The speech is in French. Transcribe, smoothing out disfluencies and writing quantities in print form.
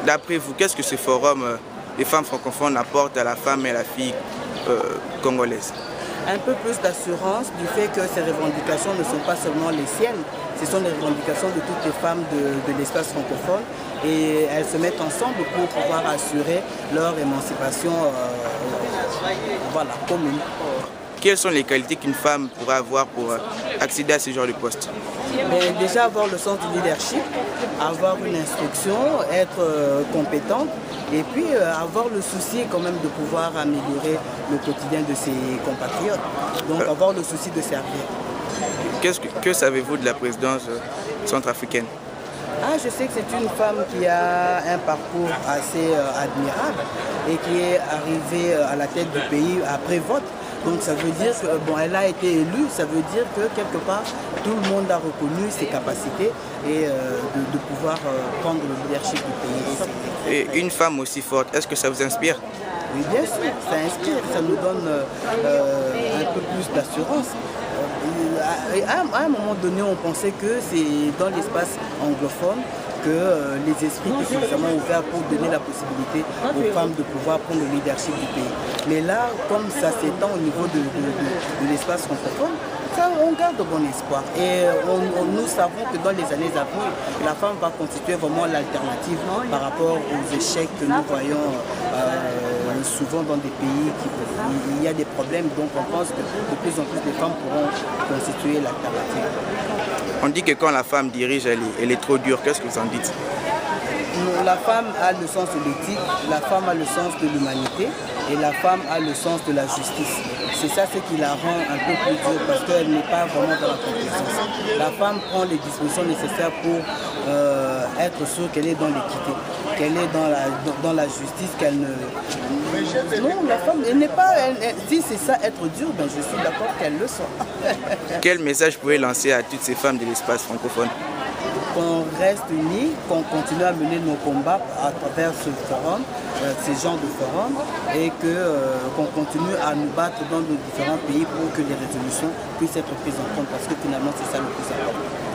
D'après vous, qu'est-ce que ce forum des femmes francophones apporte à la femme et à la fille congolaise? Un peu plus d'assurance du fait que ces revendications ne sont pas seulement les siennes, ce sont les revendications de toutes les femmes de l'espace francophone et elles se mettent ensemble pour pouvoir assurer leur émancipation commune. Quelles sont les qualités qu'une femme pourrait avoir pour accéder à ce genre de poste? Mais déjà avoir le sens du leadership, avoir une instruction, être compétente et puis avoir le souci quand même de pouvoir améliorer le quotidien de ses compatriotes. Donc avoir le souci de servir. Que savez-vous de la présidence centrafricaine? Je sais que c'est une femme qui a un parcours assez admirable et qui est arrivée à la tête du pays après vote. Donc ça veut dire qu'elle a été élue, ça veut dire que quelque part tout le monde a reconnu ses capacités et de pouvoir prendre le leadership du pays. Et une femme aussi forte, est-ce que ça vous inspire? Oui, bien sûr, ça inspire, ça nous donne un peu plus d'assurance. À un moment donné, on pensait que c'est dans l'espace anglophone que les esprits étaient suffisamment ouverts pour donner la possibilité aux femmes de pouvoir prendre le leadership du pays. Mais là, comme ça s'étend au niveau de l'espace francophone, on garde bon espoir. Et nous savons que dans les années à venir, la femme va constituer vraiment l'alternative par rapport aux échecs que nous voyons souvent dans des pays où il y a des problèmes. Donc on pense que de plus en plus de femmes pourront constituer l'alternative. On dit que quand la femme dirige, elle est trop dure. Qu'est-ce que vous en dites? La femme a le sens de l'éthique, la femme a le sens de l'humanité et la femme a le sens de la justice. C'est ça ce qui la rend un peu plus dure parce qu'elle n'est pas vraiment dans la complaisance. La femme prend les dispositions nécessaires pour être sûre qu'elle est dans l'équité, qu'elle est dans la justice, qu'elle ne... Non, la femme, elle n'est pas... si c'est ça être dure, ben je suis d'accord qu'elle le soit. Quel message pouvez lancer à toutes ces femmes de l'espace francophone? Qu'on reste unis, qu'on continue à mener nos combats à travers ce forum, ces genres de forums, et qu'on continue à nous battre dans nos différents pays pour que les résolutions puissent être prises en compte, parce que finalement c'est ça le plus important.